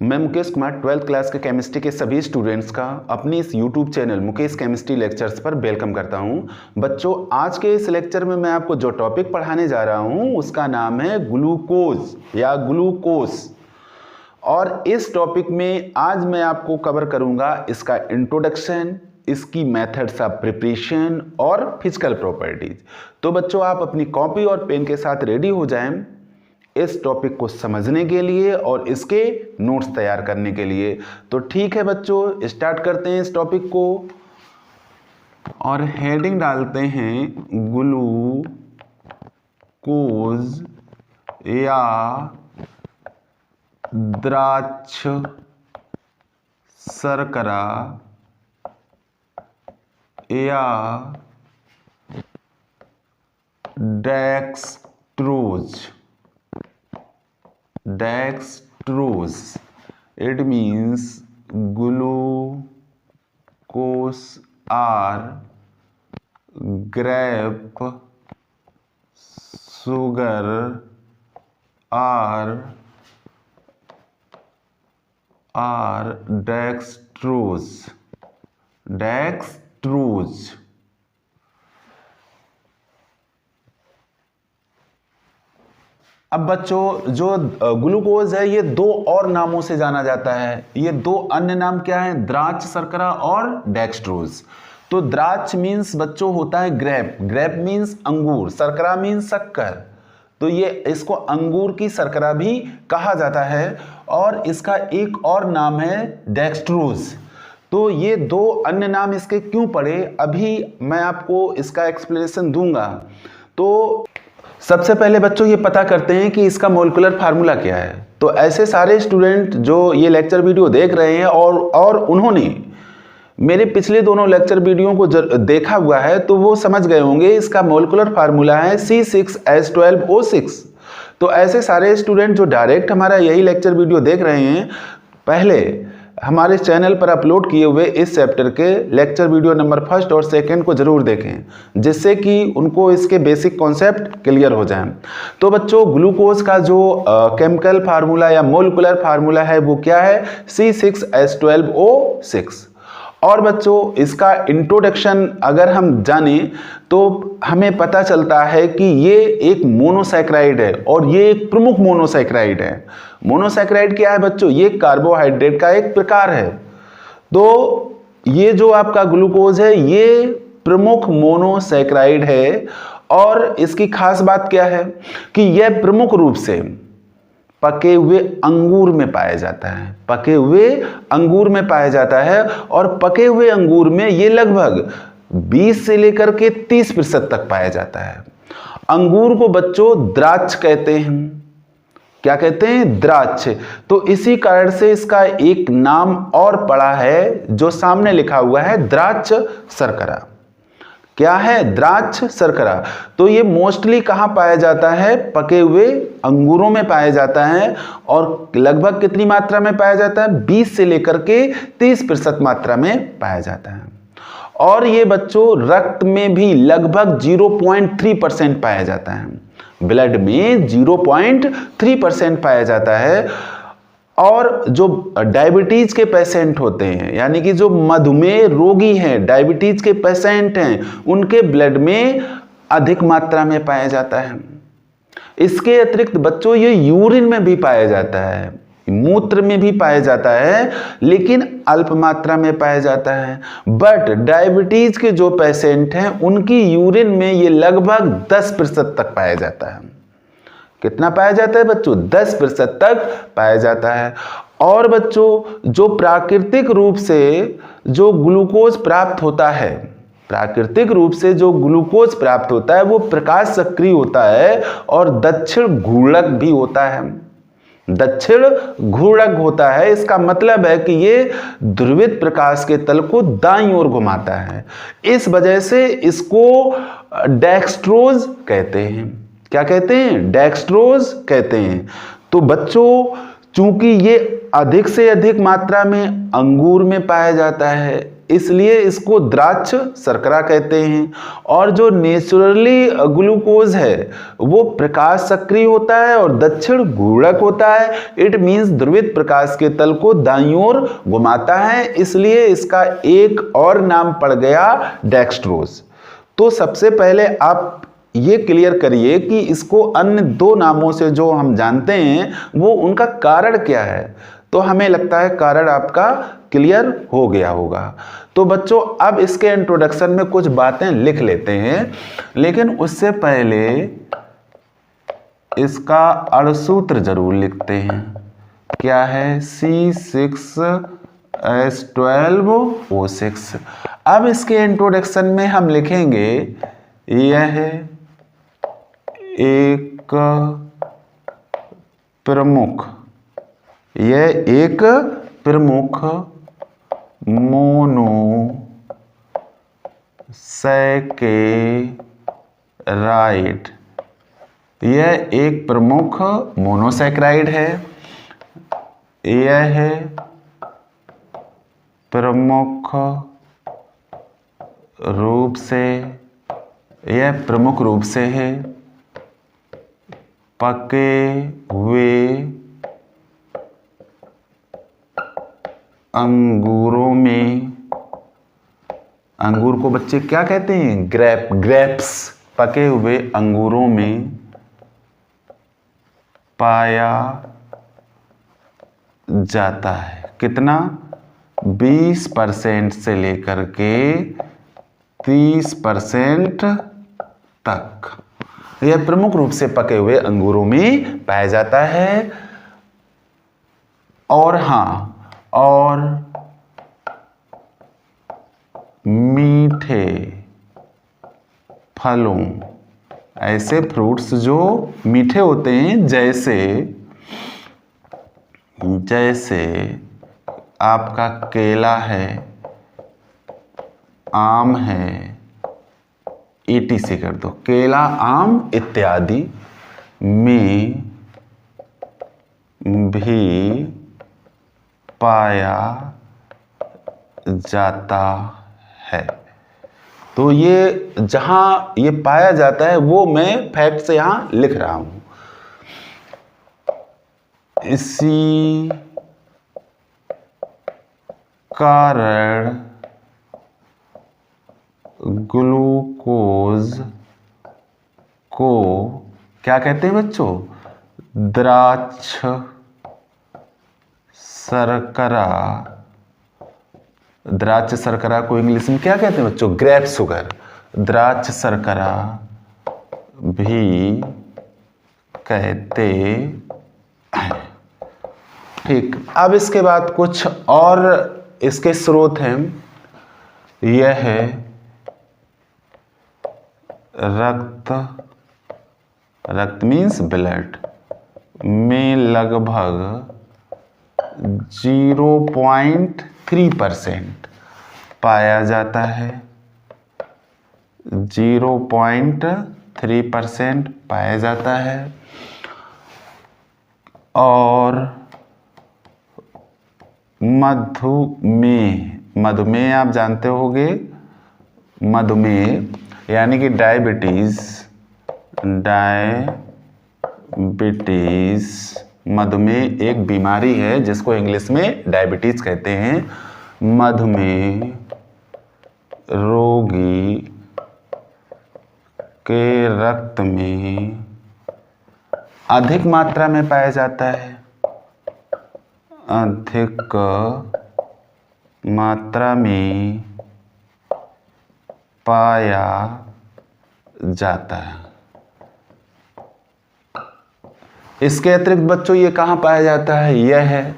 मैं Mukesh Kumar 12th class के chemistry के सभी स्टूडेंट्स का अपनी इस YouTube channel Mukesh chemistry lectures पर वेलकम करता हूं। बच्चों, आज के इस लेक्चर में मैं आपको जो टॉपिक पढ़ाने जा रहा हूं उसका नाम है ग्लूकोज या ग्लूकोस। और इस टॉपिक में आज मैं आपको कवर करूंगा इसका इंट्रोडक्शन, इसकी मेथड्स ऑफ प्रिपरेशन और फिजिकल प्रॉपर्टीज। तो बच्चों, आप अपनी कॉपी और पेन के साथ रेडी हो जाएं इस टॉपिक को समझने के लिए और इसके नोट्स तैयार करने के लिए। तो ठीक है बच्चों, स्टार्ट करते हैं इस टॉपिक को और हेडिंग डालते हैं ग्लूकोज या द्राक्ष शर्करा या dextrose. Dextrose, it means glucose or grape sugar or dextrose। अब बच्चों, जो ग्लूकोज है ये दो और नामों से जाना जाता है। ये दो अन्य नाम क्या है? द्राक्ष शर्करा और डेक्सट्रोज। तो द्राक्ष मीन्स बच्चों होता है ग्रेप, ग्रेप मीन्स अंगूर, शर्करा मीन्स शक्कर। तो ये इसको अंगूर की शर्करा भी कहा जाता है। और इसका एक और नाम है डेक्सट्रोज। तो ये दो अन्य नाम इसके क्यों पड़े, अभी मैं आपको इसका एक्सप्लेनेशन दूंगा। तो सबसे पहले बच्चों ये पता करते हैं कि इसका मोलिकुलर फार्मूला क्या है। तो ऐसे सारे स्टूडेंट जो ये लेक्चर वीडियो देख रहे हैं और उन्होंने मेरे पिछले दोनों लेक्चर वीडियो को देखा हुआ है, तो वो समझ गए होंगे इसका मोलिकुलर फार्मूला है C6H12O6। तो ऐसे सारे स्टूडेंट जो डायरेक्ट हमारा यही लेक्चर वीडियो देख रहे हैं, पहले हमारे चैनल पर अपलोड किए हुए इस चैप्टर के लेक्चर वीडियो नंबर 1 और 2 को जरूर देखें, जिससे कि उनको इसके बेसिक कॉन्सेप्ट क्लियर हो जाएं। तो बच्चों, ग्लूकोज का जो केमिकल फार्मूला या मोलिकुलर फार्मूला है वो क्या है? C6H12O6। और बच्चों, इसका इंट्रोडक्शन अगर हम जानें तो हमें पता चलता है कि ये एक मोनोसैकेराइड है और ये एक प्रमुख मोनोसैकेराइड है। मोनोसैकेराइड क्या है बच्चों? ये कार्बोहाइड्रेट का एक प्रकार है। तो ये जो आपका ग्लूकोज है ये प्रमुख मोनोसैकेराइड है। और इसकी खास बात क्या है कि यह प्रमुख रूप से पके हुए अंगूर में पाया जाता है। पके हुए अंगूर में पाया जाता है और पके हुए अंगूर में ये लगभग 20 से लेकर के 30% तक पाया जाता है। अंगूर को बच्चों द्राक्ष कहते हैं। क्या कहते हैं? द्राक्ष। तो इसी कारण से इसका एक नाम और पड़ा है जो सामने लिखा हुआ है, द्राक्ष शर्करा। क्या है? द्राक्ष शर्करा। तो ये मोस्टली कहाँ पाया जाता है? पके हुए अंगूरों में पाया जाता है। और लगभग कितनी मात्रा में पाया जाता है? 20 से लेकर के 30% मात्रा में पाया जाता है। और ये बच्चों रक्त में भी लगभग 0.3% पाया जाता है। ब्लड में 0.3% पाया जाता है। और जो डायबिटीज के पेशेंट होते हैं, यानी कि जो मधुमेह रोगी हैं, डायबिटीज के पेशेंट हैं, उनके ब्लड में अधिक मात्रा में पाया जाता है। इसके अतिरिक्त बच्चों ये यूरिन में भी पाया जाता है, मूत्र में भी पाया जाता है, लेकिन अल्प मात्रा में पाया जाता है। बट डायबिटीज के जो पेशेंट हैं उनकी यूरिन में ये लगभग 10% तक पाया जाता है। कितना पाया जाता है बच्चों? 10% तक पाया जाता है। और बच्चों, जो प्राकृतिक रूप से जो ग्लूकोज प्राप्त होता है, प्राकृतिक रूप से जो ग्लूकोज प्राप्त होता है वो प्रकाश सक्रिय होता है और दक्षिण घूर्णक भी होता है। दक्षिण घूर्णक होता है, इसका मतलब है कि ये ध्रुवित प्रकाश के तल को दाईं ओर घुमाता है। इस वजह से इसको डेक्सट्रोज कहते हैं। क्या कहते हैं? डेक्सट्रोज कहते हैं। तो बच्चों, चूंकि ये अधिक से अधिक मात्रा में अंगूर में पाया जाता है, इसलिए इसको द्राक्ष शर्करा कहते हैं। और जो नेचुरली ग्लूकोज है वो प्रकाश सक्रिय होता है और दक्षिण गुणक होता है। इट मीन्स ध्रुवित प्रकाश के तल को दाईं ओर घुमाता है, इसलिए इसका एक और नाम पड़ गया डेक्स्ट्रोज। तो सबसे पहले आप ये क्लियर करिए कि इसको अन्य दो नामों से जो हम जानते हैं वो उनका कारण क्या है। तो हमें लगता है कारण आपका क्लियर हो गया होगा। तो बच्चों अब इसके इंट्रोडक्शन में कुछ बातें लिख लेते हैं, लेकिन उससे पहले इसका अणुसूत्र जरूर लिखते हैं। क्या है? C6H12O6। अब इसके इंट्रोडक्शन में हम लिखेंगे यह एक प्रमुख मोनोसैकेराइड, यह एक प्रमुख मोनोसैकेराइड है। यह प्रमुख रूप से है पके हुए अंगूरों में, अंगूर को बच्चे क्या कहते हैं? ग्रेप्स। पके हुए अंगूरों में पाया जाता है। कितना? 20% से लेकर के 30% तक यह प्रमुख रूप से पके हुए अंगूरों में पाया जाता है। और और मीठे फलों, ऐसे फ्रूट्स जो मीठे होते हैं, जैसे आपका केला है, आम है, ETC कर दो, केला, आम इत्यादि में भी पाया जाता है। तो ये जहां ये पाया जाता है वो मैं फैक्ट से यहां लिख रहा हूं। इसी कारण ग्लूकोज को क्या कहते हैं बच्चों? द्राक्ष शर्करा। द्राक्ष शर्करा को इंग्लिश में क्या कहते हैं बच्चों? Grape sugar. द्राक्ष शर्करा भी कहते हैं। ठीक, अब इसके बाद कुछ और इसके स्रोत हैं। यह है रक्त मीन्स ब्लड में लगभग 0.3% पाया जाता है। 0.3% पाया जाता है। और मधुमेह आप जानते होंगे, मधुमेह यानी कि डायबिटीज। मधुमेह एक बीमारी है जिसको इंग्लिश में डायबिटीज कहते हैं। मधुमेह रोगी के रक्त में अधिक मात्रा में पाया जाता है। अधिक मात्रा में पाया जाता है। इसके अतिरिक्त बच्चों ये कहाँ पाया जाता है? यह है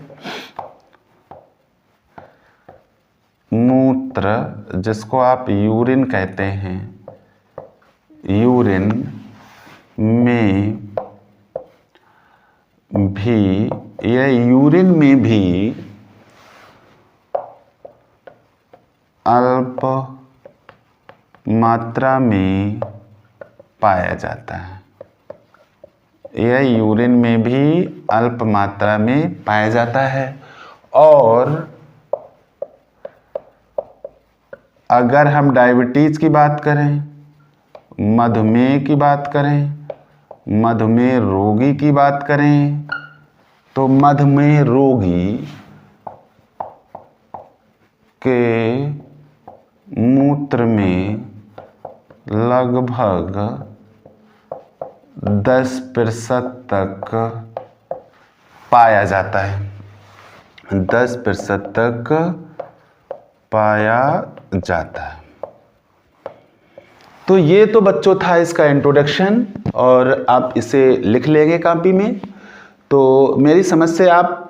मूत्र, जिसको आप यूरिन कहते हैं। यूरिन में भी अल्प मात्रा में पाया जाता है। यह यूरिन में भी अल्प मात्रा में पाया जाता है। और अगर हम डायबिटीज की बात करें, मधुमेह की बात करें, मधुमेह रोगी की बात करें, तो मधुमेह रोगी के मूत्र में लगभग 10% तक पाया जाता है, 10% तक पाया जाता है। तो ये तो बच्चों था इसका इंट्रोडक्शन, और आप इसे लिख लेंगे कॉपी में। तो मेरी समझ से आप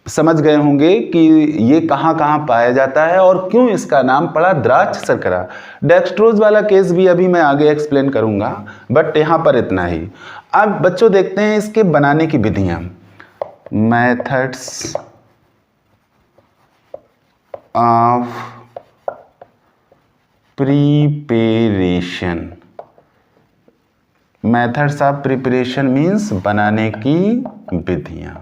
समझ गए होंगे कि ये कहाँ कहाँ पाया जाता है और क्यों इसका नाम पड़ा द्राक्ष शर्करा। डेक्सट्रोज वाला केस भी अभी मैं आगे एक्सप्लेन करूँगा, बट यहाँ पर इतना ही। अब बच्चों देखते हैं इसके बनाने की विधियाँ, methods of preparation. Methods of preparation means बनाने की विधियां।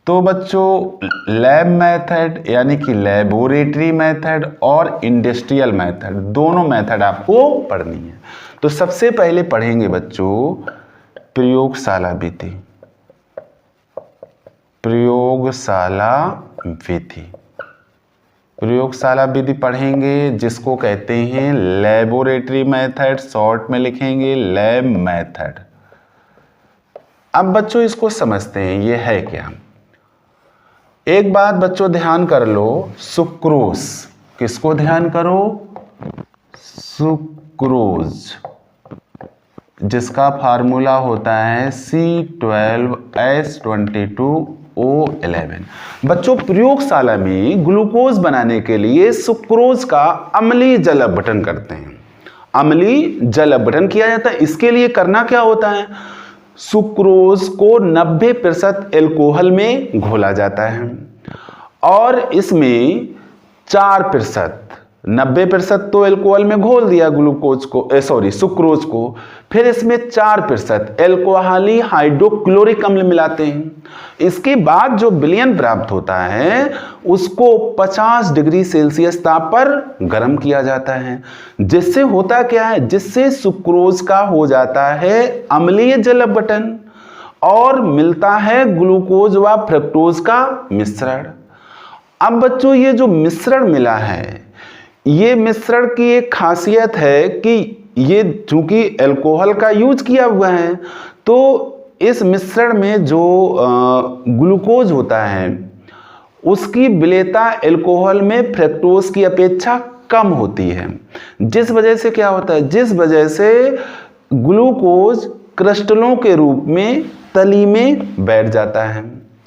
तो बच्चों लैब मेथड यानी कि लेबोरेटरी मेथड और इंडस्ट्रियल मेथड, दोनों मेथड आपको पढ़नी है। तो सबसे पहले पढ़ेंगे बच्चों प्रयोगशाला विधि। प्रयोगशाला विधि, प्रयोगशाला विधि पढ़ेंगे जिसको कहते हैं लेबोरेटरी मेथड, शॉर्ट में लिखेंगे लैब मेथड। अब बच्चों इसको समझते हैं ये है क्या। एक बात बच्चों ध्यान कर लो, सुक्रोज, किसको ध्यान करो, सुक्रोज, जिसका फार्मूला होता है C12H22O11। बच्चों प्रयोगशाला में ग्लूकोज बनाने के लिए सुक्रोज का अम्लीय जल अपघटन करते हैं, अम्लीय जल अपघटन किया जाता है। इसके लिए करना क्या होता है, सुक्रोज को 90% एल्कोहल में घोला जाता है और इसमें 4%, 90% तो एल्कोहल में घोल दिया ग्लूकोज को, सुक्रोज को, फिर इसमें 4% एल्कोहली हाइड्रोक्लोरिक अम्ल मिलाते हैं। इसके बाद जो विलयन प्राप्त होता है उसको 50 डिग्री सेल्सियस ताप पर गर्म किया जाता है, जिससे होता क्या है, जिससे सुक्रोज का हो जाता है अम्लीय जल अपघटन और मिलता है ग्लूकोज व फ्रक्टोज का मिश्रण। अब बच्चों ये जो मिश्रण मिला है, ये मिश्रण की एक खासियत है कि ये चूंकि अल्कोहल का यूज किया हुआ है, तो इस मिश्रण में जो ग्लूकोज होता है उसकी विलेयता अल्कोहल में फ्रक्टोज की अपेक्षा कम होती है, जिस वजह से क्या होता है, जिस वजह से ग्लूकोज क्रिस्टलों के रूप में तली में बैठ जाता है।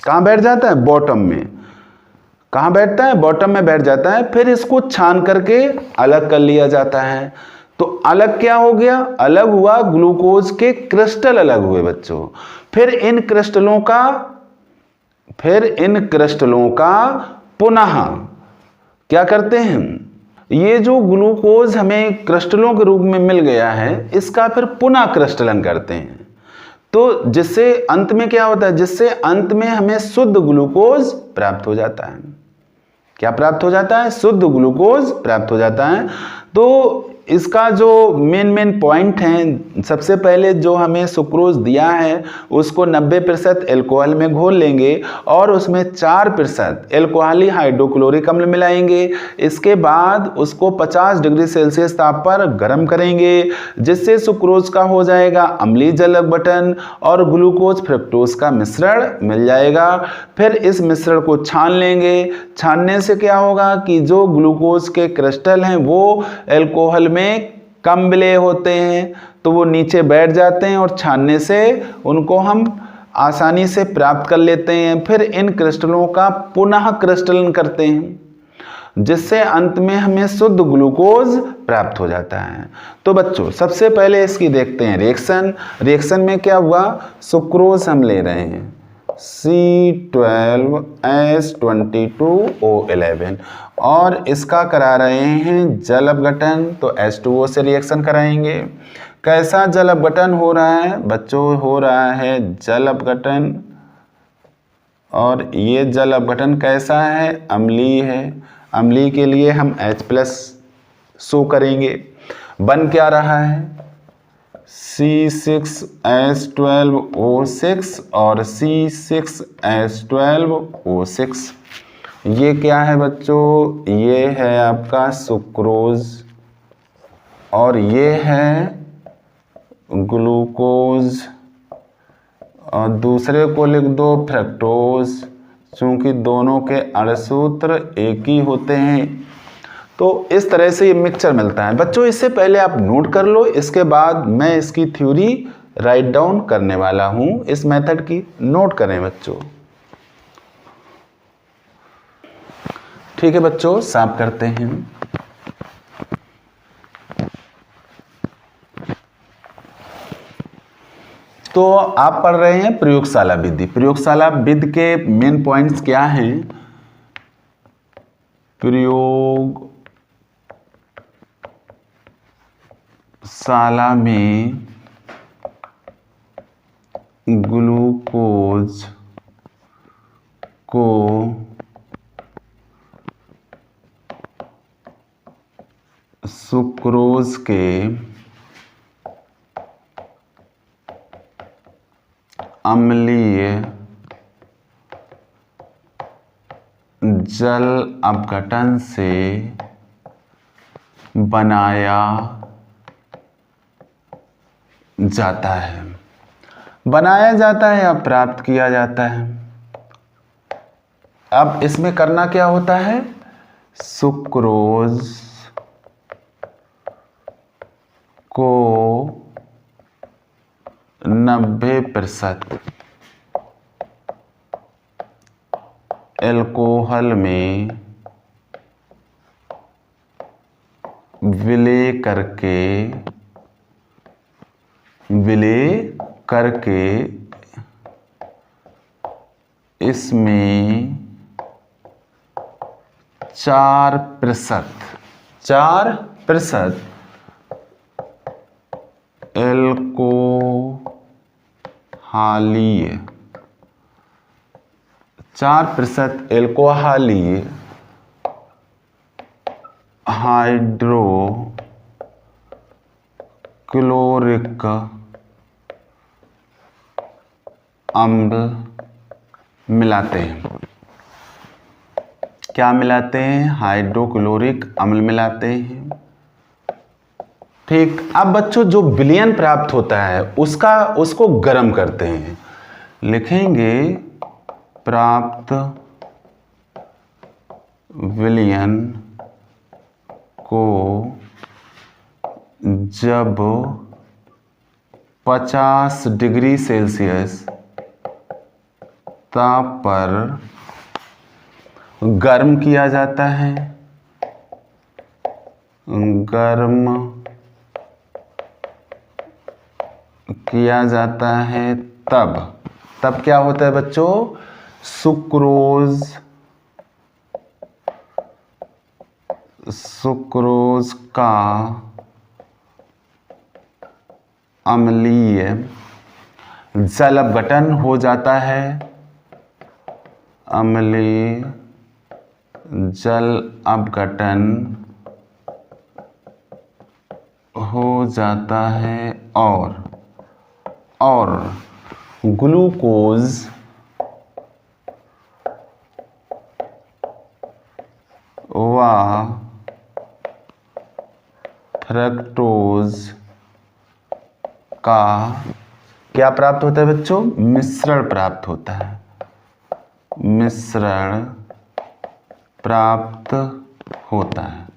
कहाँ बैठ जाता है, बॉटम में। कहाँ बैठता है, बॉटम में बैठ जाता है। फिर इसको छान करके अलग कर लिया जाता है। तो अलग क्या हो गया, अलग हुआ, ग्लूकोज के क्रिस्टल अलग हुए बच्चों। फिर इन क्रिस्टलों का पुनः क्या करते हैं, ये जो ग्लूकोज हमें क्रिस्टलों के रूप में मिल गया है इसका फिर पुनः क्रिस्टलन करते हैं। तो जिससे अंत में क्या होता है, जिससे अंत में हमें शुद्ध ग्लूकोज प्राप्त हो जाता है। क्या प्राप्त हो जाता है, शुद्ध ग्लूकोज प्राप्त हो जाता है। तो इसका जो मेन पॉइंट है, सबसे पहले जो हमें सुक्रोज दिया है उसको 90% एल्कोहल में घोल लेंगे और उसमें 4% एल्कोहली हाइड्रोक्लोरिक अम्ल मिलाएंगे। इसके बाद उसको 50 डिग्री सेल्सियस ताप पर गर्म करेंगे, जिससे सुक्रोज का हो जाएगा अम्लीय जल अपघटन और ग्लूकोज फ्रक्टोज का मिश्रण मिल जाएगा। फिर इस मिश्रण को छान लेंगे। छानने से क्या होगा कि जो ग्लूकोज के क्रिस्टल हैं वो एल्कोहल में कम विलेय होते हैं, तो वो नीचे बैठ जाते हैं और छानने से उनको हम आसानी से प्राप्त कर लेते हैं। फिर इन क्रिस्टलों का पुनः क्रिस्टलन करते हैं, जिससे अंत में हमें शुद्ध ग्लूकोज प्राप्त हो जाता है। तो बच्चों सबसे पहले इसकी देखते हैं रिएक्शन। रिएक्शन में क्या हुआ, सुक्रोज हम ले रहे हैं C12H22O11 और इसका करा रहे हैं जल अपघटन, तो H2O से रिएक्शन कराएंगे। कैसा जल अपघटन हो रहा है बच्चों, हो रहा है जल अपघटन, और ये जल अपघटन कैसा है, अम्लीय है। अम्लीय के लिए हम H+ शो करेंगे। बन क्या रहा है, C6H12O6 और C6H12O6। ये क्या है बच्चों, ये है आपका सुक्रोज और ये है ग्लूकोज और दूसरे को लिख दो फ्रक्टोज, चूंकि दोनों के अणुसूत्र एक ही होते हैं। तो इस तरह से ये मिक्सचर मिलता है बच्चों। इससे पहले आप नोट कर लो, इसके बाद मैं इसकी थ्योरी राइट डाउन करने वाला हूं। इस मेथड की नोट करें बच्चों। ठीक है बच्चों, साफ करते हैं। तो आप पढ़ रहे हैं प्रयोगशाला विधि। प्रयोगशाला विधि के मेन पॉइंट्स क्या हैं, प्रयोगशाला में ग्लूकोज को सुक्रोज के अम्लीय जल अपघटन से बनाया जाता है। बनाया जाता है या प्राप्त किया जाता है। अब इसमें करना क्या होता है, सुक्रोज को 90% एल्कोहल में विलय करके इसमें 4% एल्कोहलीय 4% एल्कोहलीय हाइड्रोक्लोरिक अम्ल मिलाते हैं। क्या मिलाते हैं, हाइड्रोक्लोरिक अम्ल मिलाते हैं। ठीक। अब बच्चों जो विलयन प्राप्त होता है उसको गर्म करते हैं। लिखेंगे प्राप्त विलयन को जब 50 डिग्री सेल्सियस ताप पर गर्म किया जाता है, तब क्या होता है बच्चों, सुक्रोज का अम्लीय जल अपघटन हो जाता है। अम्लीय जल अपघटन हो जाता है और ग्लूकोज व फ्रक्टोज का क्या प्राप्त होता है बच्चों, मिश्रण प्राप्त होता है। मिश्रण प्राप्त होता है।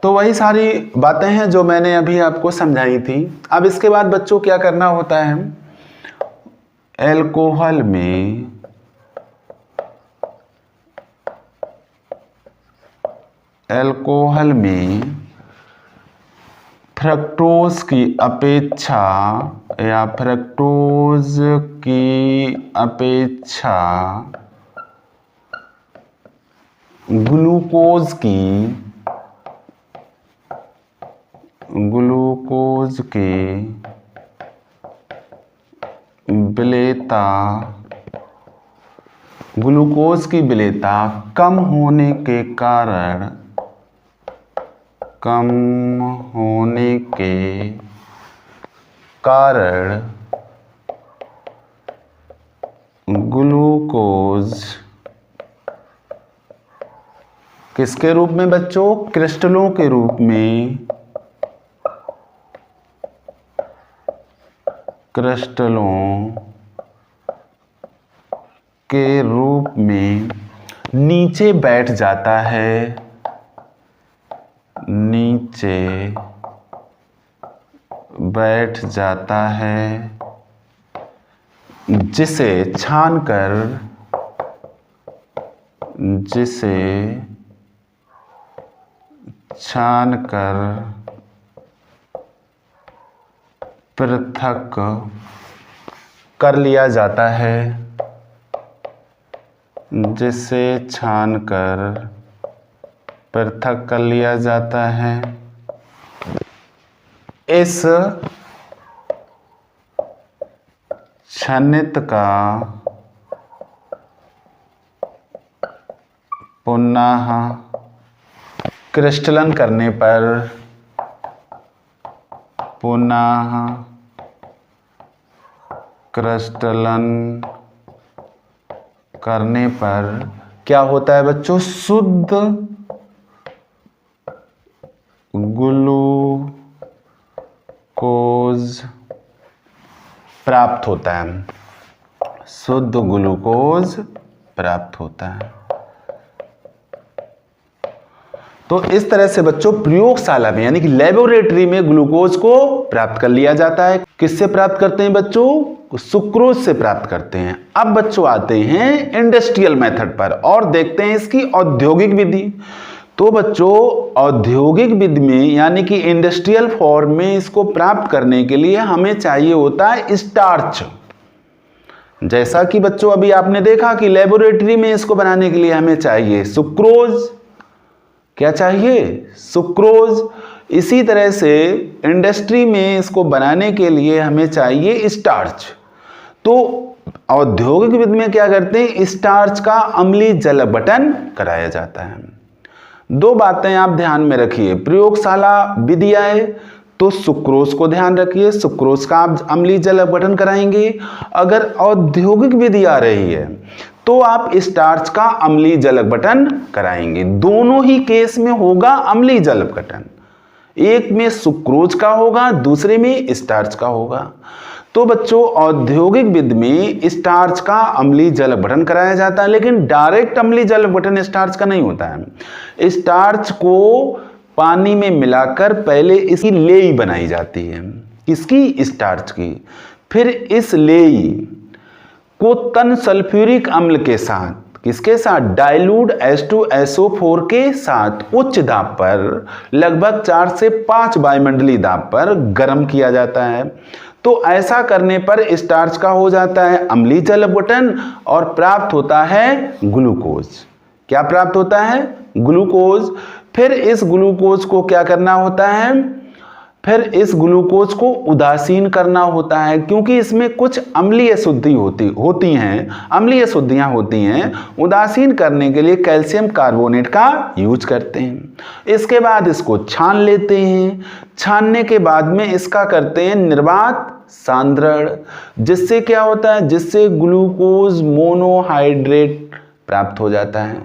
तो वही सारी बातें हैं जो मैंने अभी आपको समझाई थी। अब इसके बाद बच्चों क्या करना होता है, एल्कोहल में फ्रक्टोज की अपेक्षा ग्लूकोज के विलेयता कम होने के कारण कम होने के कारण ग्लूकोज किसके रूप में बच्चों? क्रिस्टलों के रूप में, क्रिस्टलों के रूप में नीचे बैठ जाता है, नीचे बैठ जाता है, जिसे छानकर, जिसे छानकर पृथक कर लिया जाता है, जिसे छानकर पृथक कर लिया जाता है। इस छनित का पुनः क्रिस्टलन करने पर, पुनः क्रिस्टलन करने पर क्या होता है बच्चों? शुद्ध ग्लूकोज प्राप्त होता है, शुद्ध ग्लूकोज प्राप्त होता है। तो इस तरह से बच्चों प्रयोगशाला में यानी कि लेबोरेटरी में ग्लूकोज को प्राप्त कर लिया जाता है। किससे प्राप्त करते हैं बच्चों? सुक्रोज से प्राप्त करते हैं। अब बच्चों आते हैं इंडस्ट्रियल मेथड पर और देखते हैं इसकी औद्योगिक विधि। तो बच्चों औद्योगिक विधि में यानी कि इंडस्ट्रियल फॉर्म में इसको प्राप्त करने के लिए हमें चाहिए होता है स्टार्च। जैसा कि बच्चों अभी आपने देखा कि लेबोरेटरी में इसको बनाने के लिए हमें चाहिए सुक्रोज। क्या चाहिए? सुक्रोज। इसी तरह से इंडस्ट्री में इसको बनाने के लिए हमें चाहिए स्टार्च। तो औद्योगिक विधि में क्या करते हैं? स्टार्च का अम्लीय जल अपघटन कराया जाता है। दो बातें आप ध्यान में रखिए। प्रयोगशाला विधि आए तो सुक्रोज को ध्यान रखिए, सुक्रोज का आप अम्लीय जल अपघटन कराएंगे। अगर औद्योगिक विधि आ रही है तो आप स्टार्च का अम्लीय जल अपघटन कराएंगे। दोनों ही केस में होगा अम्लीय जल अपघटन, एक में सुक्रोज का होगा, दूसरे में स्टार्च का होगा। तो बच्चों औद्योगिक विधि में स्टार्च का अम्लीय जल अपघटन कराया जाता है, लेकिन डायरेक्ट अम्लीय जल अपघटन स्टार्च का नहीं होता है। स्टार्च को पानी में मिलाकर पहले इसकी लेई बनाई जाती है। किसकी? स्टार्च की। फिर इस लेई को तन सल्फ्यूरिक अम्ल के साथ, किसके साथ? डाइल्यूट H2SO4 के साथ उच्च दाब पर, लगभग 4 से 5 वायुमंडलीय दाब पर गर्म किया जाता है। तो ऐसा करने पर स्टार्च का हो जाता है अम्लीय जल अपघटन और प्राप्त होता है ग्लूकोज। क्या प्राप्त होता है? ग्लूकोज। फिर इस ग्लूकोज को क्या करना होता है? फिर इस ग्लूकोज को उदासीन करना होता है, क्योंकि इसमें कुछ अम्लीय शुद्धि होती हैं, अम्लीय शुद्धियां होती हैं। उदासीन करने के लिए कैल्शियम कार्बोनेट का यूज करते हैं। इसके बाद इसको छान लेते हैं। छानने के बाद में इसका करते हैं निर्वात सांद्रण, जिससे क्या होता है? जिससे ग्लूकोज मोनोहाइड्रेट प्राप्त हो जाता है।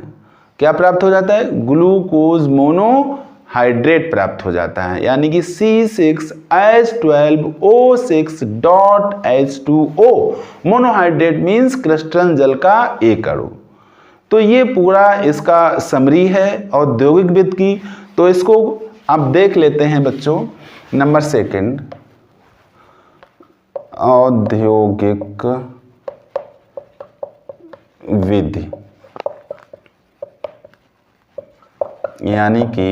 क्या प्राप्त हो जाता है? ग्लूकोज मोनोहाइड्रेट प्राप्त हो जाता है, यानी कि C6H12O6.H2O। मोनोहाइड्रेट मीन्स क्रिस्टलन जल का एक अणु। तो ये पूरा इसका समरी है औद्योगिक विधि की। तो इसको अब देख लेते हैं बच्चों। नंबर 2 औद्योगिक विधि यानी कि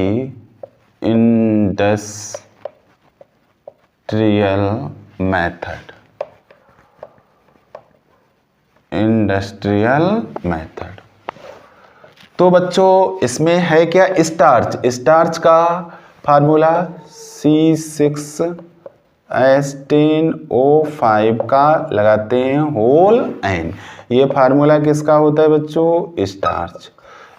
इंडस्ट्रियल मेथड। इंडस्ट्रियल मेथड तो बच्चों इसमें है क्या? स्टार्च। स्टार्च का फार्मूला C6H10O5 का लगाते हैं होल N। ये फार्मूला किसका होता है बच्चों? स्टार्च।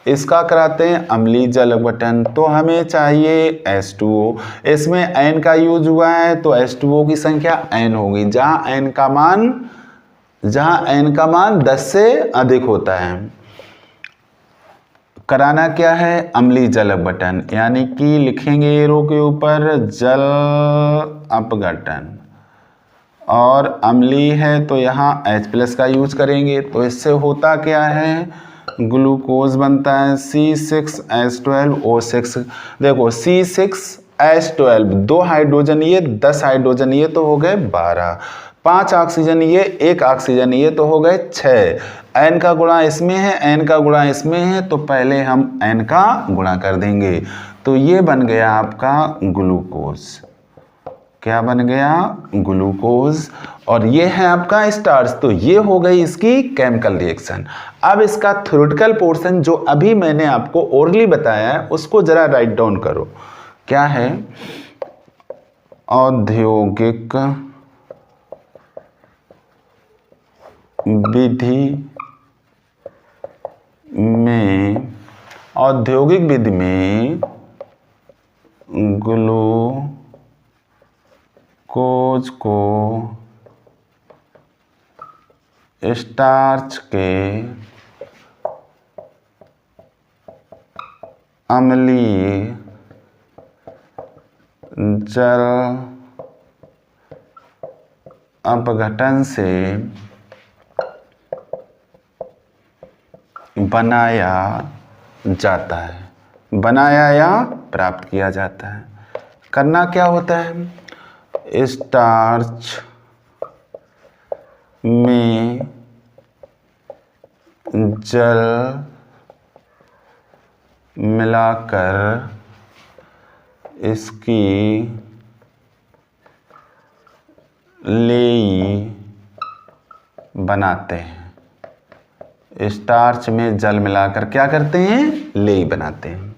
इसका कराते हैं अम्लीय जल अपघटन, तो हमें चाहिए H2O। इसमें N का यूज हुआ है तो H2O की संख्या N होगी, जहां N का मान 10 से अधिक होता है। कराना क्या है, अम्लीय जल अपघटन, यानी कि लिखेंगे एरो के ऊपर जल अपघटन, और अम्लीय है तो यहाँ H+ का यूज करेंगे। तो इससे होता क्या है, ग्लूकोज बनता है C6H12O6। देखो C6H12, 2 हाइड्रोजन ये, 10 हाइड्रोजन ये, तो हो गए 12, 5 ऑक्सीजन ये, 1 ऑक्सीजन ये, तो हो गए 6। N का गुणा इसमें है, N का गुणा इसमें है, तो पहले हम N का गुणा कर देंगे। तो ये बन गया आपका ग्लूकोज। क्या बन गया, ग्लूकोज। और ये है आपका स्टार्च। तो ये हो गई इसकी केमिकल रिएक्शन। अब इसका थ्योरेटिकल पोर्शन जो अभी मैंने आपको ओरली बताया है उसको जरा राइट डाउन करो। क्या है, औद्योगिक विधि में ग्लूकोज को स्टार्च के अम्लीय जल अपघटन से बनाया जाता है, बनाया या प्राप्त किया जाता है। करना क्या होता है, स्टार्च में जल मिलाकर इसकी लेई बनाते हैं। स्टार्च में जल मिलाकर क्या करते हैं, लेई बनाते हैं।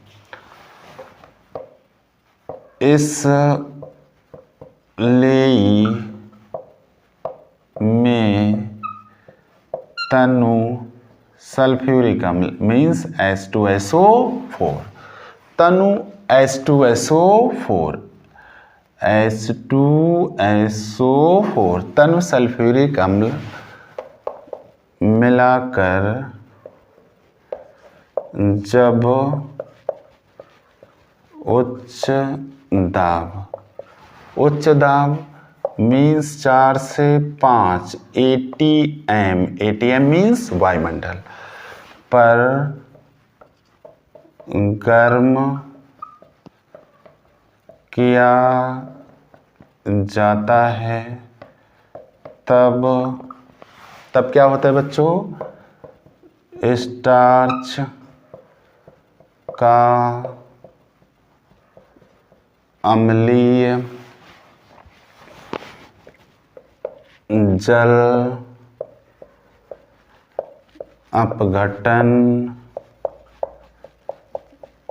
इस लेई में तनु सल्फ्यूरिक अम्ल मीन्स H2SO4, तनु H2SO4 तनु सल्फ्यूरिक अम्ल मिलाकर जब उच्च दाब मीन्स 4 से 5 ATM मीन्स वायुमंडल पर गर्म किया जाता है, तब क्या होता है बच्चों, स्टार्च का अम्लीय जल अपघटन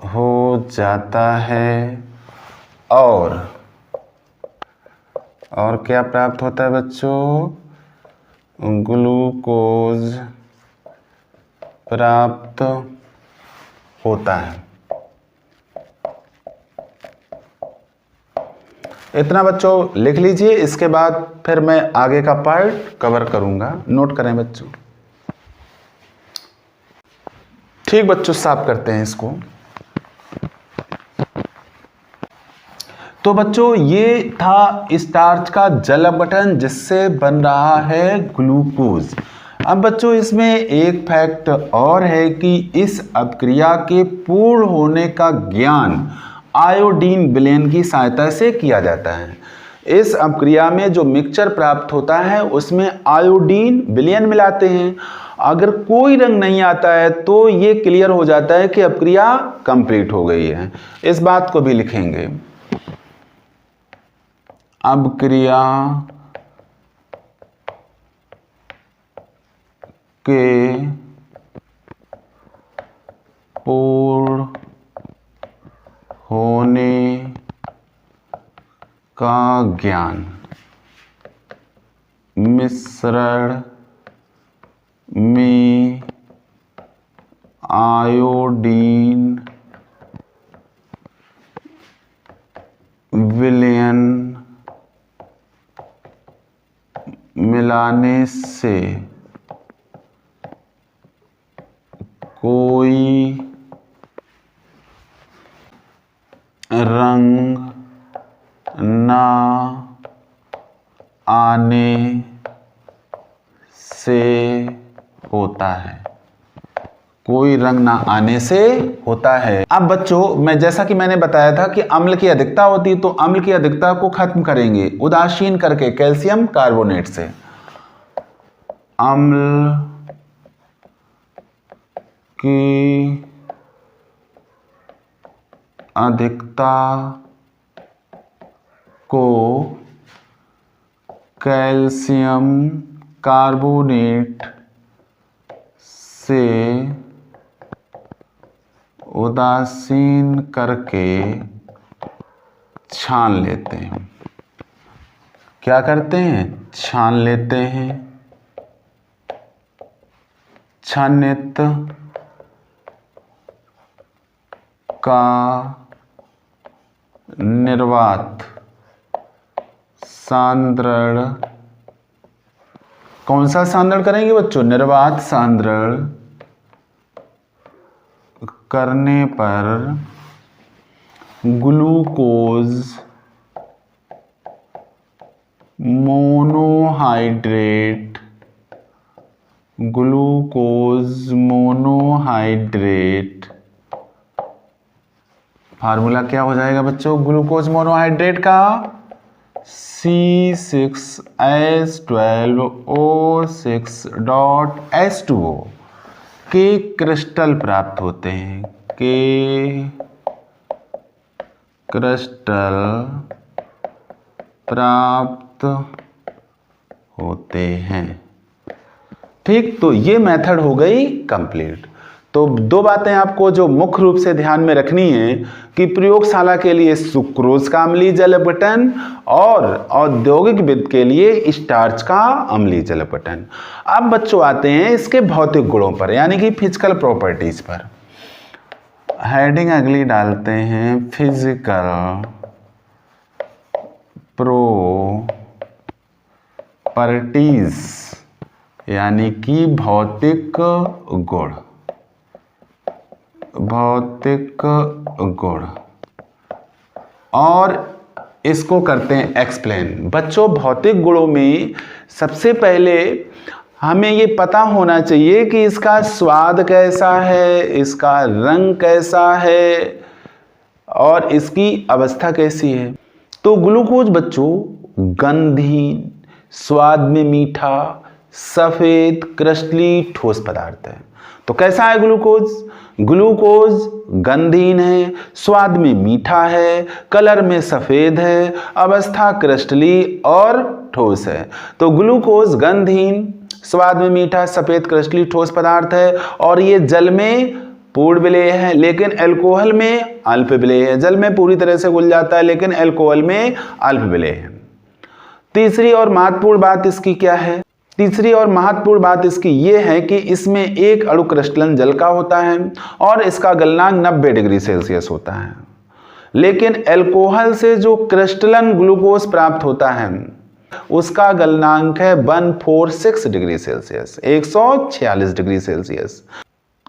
हो जाता है और क्या प्राप्त होता है बच्चों, ग्लूकोज प्राप्त होता है। इतना बच्चों लिख लीजिए, इसके बाद फिर मैं आगे का पार्ट कवर करूंगा, नोट करें बच्चों। ठीक बच्चों, साफ करते हैं इसको। तो बच्चों ये था स्टार्च का जल अपघटन जिससे बन रहा है ग्लूकोज। अब बच्चों इसमें एक फैक्ट और है कि इस अपक्रिया के पूर्ण होने का ज्ञान आयोडीन विलयन की सहायता से किया जाता है। इस अपक्रिया में जो मिक्सचर प्राप्त होता है उसमें आयोडीन विलयन मिलाते हैं। अगर कोई रंग नहीं आता है तो ये क्लियर हो जाता है कि अपक्रिया कंप्लीट हो गई है। इस बात को भी लिखेंगे, अपक्रिया के पूर्ण होने का ज्ञान मिश्रण में आयोडीन विलयन मिलाने से कोई रंग ना आने से होता है। कोई रंग ना आने से होता है। अब बच्चों, मैं जैसा कि मैंने बताया था कि अम्ल की अधिकता होती है, तो अम्ल की अधिकता को खत्म करेंगे उदासीन करके कैल्शियम कार्बोनेट से। अम्ल की अधिकता को कैल्शियम कार्बोनेट से उदासीन करके छान लेते हैं। क्या करते हैं? छान लेते हैं। छानित का निर्वात सांद्रण, कौन सा सांद्रण करेंगे बच्चों? निर्वात सांद्रण करने पर ग्लूकोज मोनोहाइड्रेट फार्मूला क्या हो जाएगा बच्चों ग्लूकोज मोनोहाइड्रेट का? C6H12O6.H2O के क्रिस्टल प्राप्त होते हैं। के क्रिस्टल प्राप्त होते हैं। ठीक, तो ये मेथड हो गई कंप्लीट। तो दो बातें आपको जो मुख्य रूप से ध्यान में रखनी है कि प्रयोगशाला के लिए सुक्रोज का अम्लीय जल अपघटन और औद्योगिक विद के लिए स्टार्च का अम्लीय जल अपघटन। अब बच्चों आते हैं इसके भौतिक गुणों पर, यानी कि फिजिकल प्रॉपर्टीज पर। हेडिंग अगली डालते हैं फिजिकल प्रॉपर्टीज, यानी कि भौतिक गुण। भौतिक गुण और इसको करते हैं एक्सप्लेन। बच्चों भौतिक गुणों में सबसे पहले हमें ये पता होना चाहिए कि इसका स्वाद कैसा है, इसका रंग कैसा है और इसकी अवस्था कैसी है। तो ग्लूकोज बच्चों गंधहीन, स्वाद में मीठा, सफेद क्रिस्टली ठोस पदार्थ है। तो कैसा है ग्लूकोज? ग्लूकोज गंधहीन है, स्वाद में मीठा है, कलर में सफेद है, अवस्था क्रिस्टली और ठोस है। तो ग्लूकोज गंधहीन, स्वाद में मीठा, सफेद क्रिस्टली ठोस पदार्थ है और ये जल में पूर्ण विलेय है, लेकिन अल्कोहल में अल्प विलेय है। जल में पूरी तरह से घुल जाता है, लेकिन अल्कोहल में अल्प विलेय है। तीसरी और महत्वपूर्ण बात इसकी क्या है? तीसरी और महत्वपूर्ण बात इसकी ये है कि इसमें एक अणु क्रिस्टलन जल का होता है और इसका गलनांक 90 डिग्री सेल्सियस होता है, लेकिन अल्कोहल से जो क्रिस्टलन ग्लूकोज प्राप्त होता है उसका गलनांक है 146 डिग्री सेल्सियस, 146 डिग्री सेल्सियस।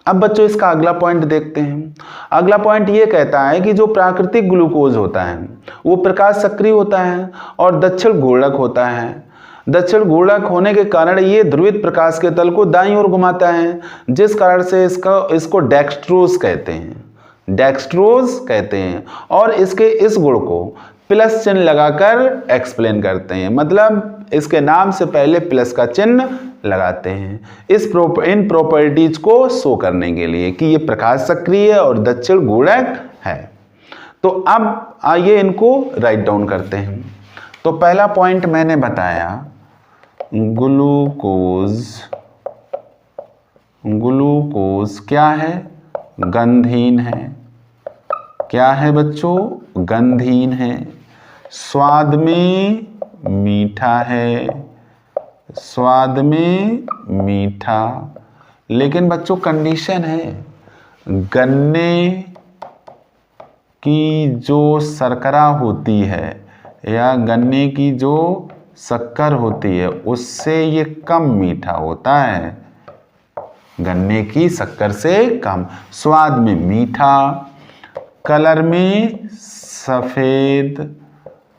अब बच्चों इसका अगला पॉइंट देखते हैं। अगला पॉइंट ये कहता है कि जो प्राकृतिक ग्लूकोज होता है वो प्रकाश सक्रिय होता है और दक्षिण घूर्णक होता है। दक्षिण घूर्णक होने के कारण ये ध्रुवित प्रकाश के तल को दाईं ओर घुमाता है, जिस कारण से इसको डेक्सट्रोज कहते हैं। डेक्सट्रोज कहते हैं और इसके इस गुण को प्लस चिन्ह लगाकर एक्सप्लेन करते हैं, मतलब इसके नाम से पहले प्लस का चिन्ह लगाते हैं इन प्रॉपर्टीज को शो करने के लिए कि ये प्रकाश सक्रिय है और दक्षिण घूर्णक है। तो अब आइए इनको राइट डाउन करते हैं। तो पहला पॉइंट मैंने बताया ग्लूकोज क्या है? गंधहीन है। क्या है बच्चों? गंधहीन है। स्वाद में मीठा है, स्वाद में मीठा, लेकिन बच्चों कंडीशन है गन्ने की जो शर्करा होती है या गन्ने की जो शक्कर होती है उससे ये कम मीठा होता है। गन्ने की शक्कर से कम, स्वाद में मीठा, कलर में सफेद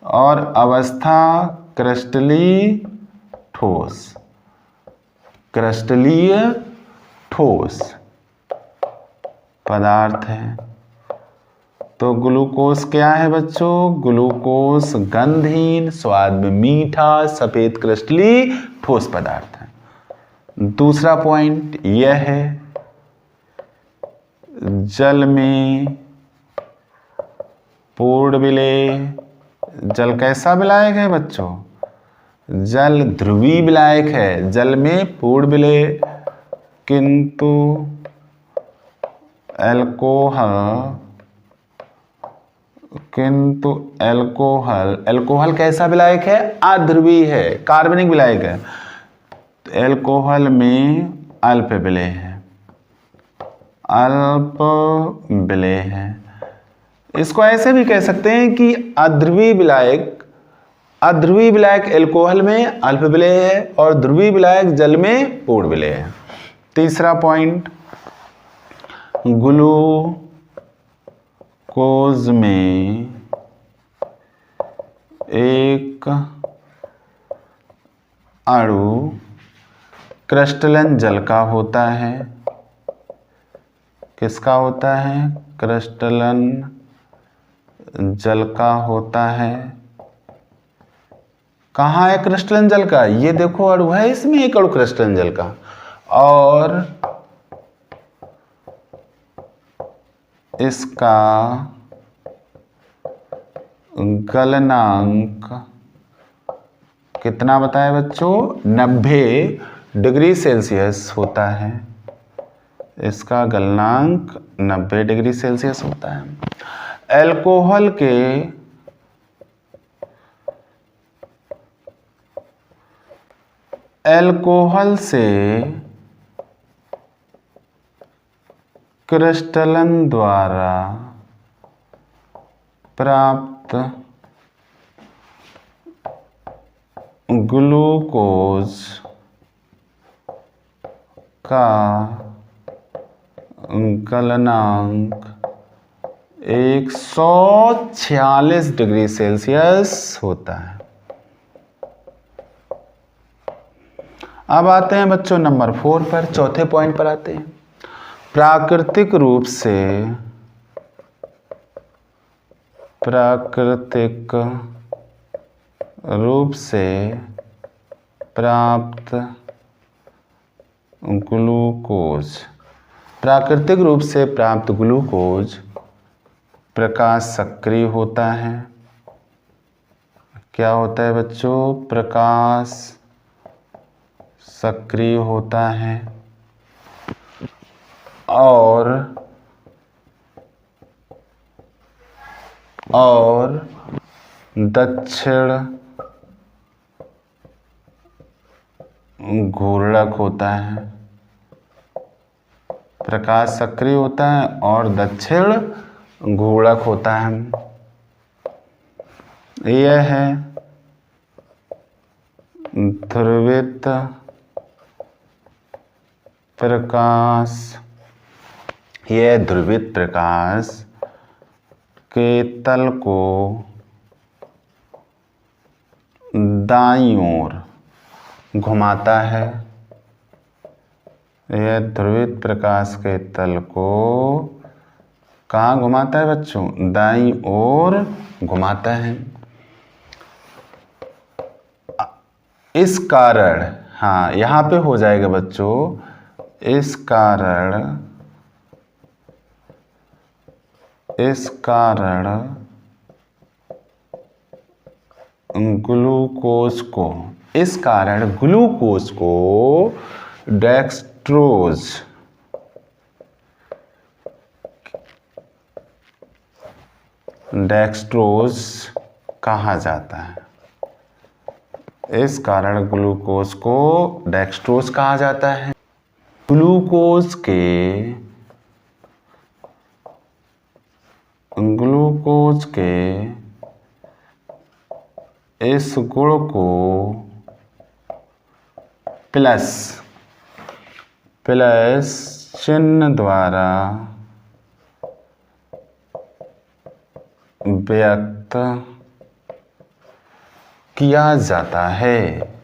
और अवस्था क्रिस्टलीय ठोस। क्रिस्टलीय ठोस पदार्थ है। तो ग्लूकोज क्या है बच्चों? ग्लूकोज गंधहीन, स्वाद में मीठा, सफेद क्रिस्टलीय ठोस पदार्थ है। दूसरा पॉइंट यह है, जल में पूर्ण विलेय। जल कैसा विलायक है बच्चों? जल ध्रुवीय विलायक है, जल में पूर्ण विलेय, किंतु एल्कोहल कैसा विलायक है? अध्रुवीय है, कार्बनिक विलायक है। तो एल्कोहल में अल्प विलेय है, अल्प विलेय है। इसको ऐसे भी कह सकते हैं कि अध्रुवीय विलायक एल्कोहल में अल्प विलेय है और ध्रुवीय विलायक जल में पूर्ण विलेय है। तीसरा पॉइंट, ग्लूकोज में एक अणु क्रिस्टलन जल का होता है। किसका होता है? क्रिस्टलन जल का होता है। कहाँ है क्रिस्टलन जल का? ये देखो अणु है, इसमें एक अणु क्रिस्टलन जल का, और इसका गलनांक कितना बताया बच्चों? 90 डिग्री सेल्सियस होता है। इसका गलनांक 90 डिग्री सेल्सियस होता है। एल्कोहल से क्रिस्टलन द्वारा प्राप्त ग्लूकोज का गलनांक 146 डिग्री सेल्सियस होता है। अब आते हैं बच्चों नंबर 4 पर, चौथे पॉइंट पर आते हैं। प्राकृतिक रूप से प्राप्त ग्लूकोज। प्राकृतिक रूप से प्राप्त ग्लूकोज प्रकाश सक्रिय होता है। क्या होता है बच्चों? प्रकाश सक्रिय होता है और दक्षिण घूर्णक होता है। प्रकाश सक्रिय होता है और दक्षिण घूर्णक होता है। यह है ध्रुवित प्रकाश। यह ध्रुवित प्रकाश के तल को दाईं ओर घुमाता है। यह ध्रुवित प्रकाश के तल को कहाँ घुमाता है बच्चों? दाईं ओर घुमाता है। इस कारण, हाँ यहाँ पे हो जाएगा बच्चों, इस कारण ग्लूकोज को डेक्सट्रोज कहा जाता है। इस कारण ग्लूकोज को डेक्सट्रोज कहा जाता है। ग्लूकोज के ग्लूकोज के इस गुण को प्लस चिन्ह द्वारा व्यक्त किया जाता है।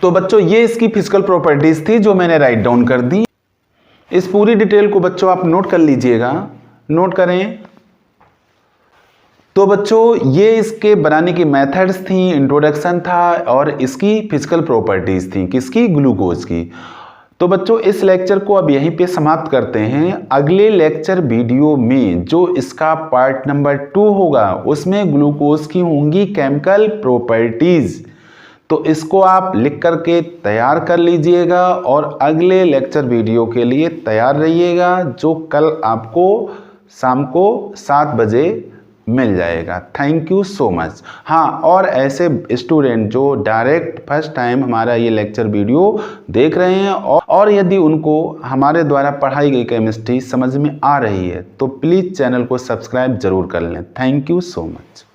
तो बच्चों ये इसकी फिजिकल प्रॉपर्टीज थी जो मैंने राइट डाउन कर दी। इस पूरी डिटेल को बच्चों आप नोट कर लीजिएगा, नोट करें। तो बच्चों ये इसके बनाने की मेथड्स थी, इंट्रोडक्शन था और इसकी फिजिकल प्रॉपर्टीज थी, किसकी, ग्लूकोज की। तो बच्चों इस लेक्चर को अब यहीं पे समाप्त करते हैं। अगले लेक्चर वीडियो में जो इसका पार्ट नंबर 2 होगा उसमें ग्लूकोज की होंगी केमिकल प्रॉपर्टीज। तो इसको आप लिख करके तैयार कर लीजिएगा और अगले लेक्चर वीडियो के लिए तैयार रहिएगा, जो कल आपको शाम को 7 बजे मिल जाएगा। Thank you so much. हाँ, और ऐसे स्टूडेंट जो डायरेक्ट फर्स्ट टाइम हमारा ये लेक्चर वीडियो देख रहे हैं और यदि उनको हमारे द्वारा पढ़ाई गई केमिस्ट्री समझ में आ रही है तो प्लीज़ चैनल को सब्सक्राइब जरूर कर लें। Thank you so much.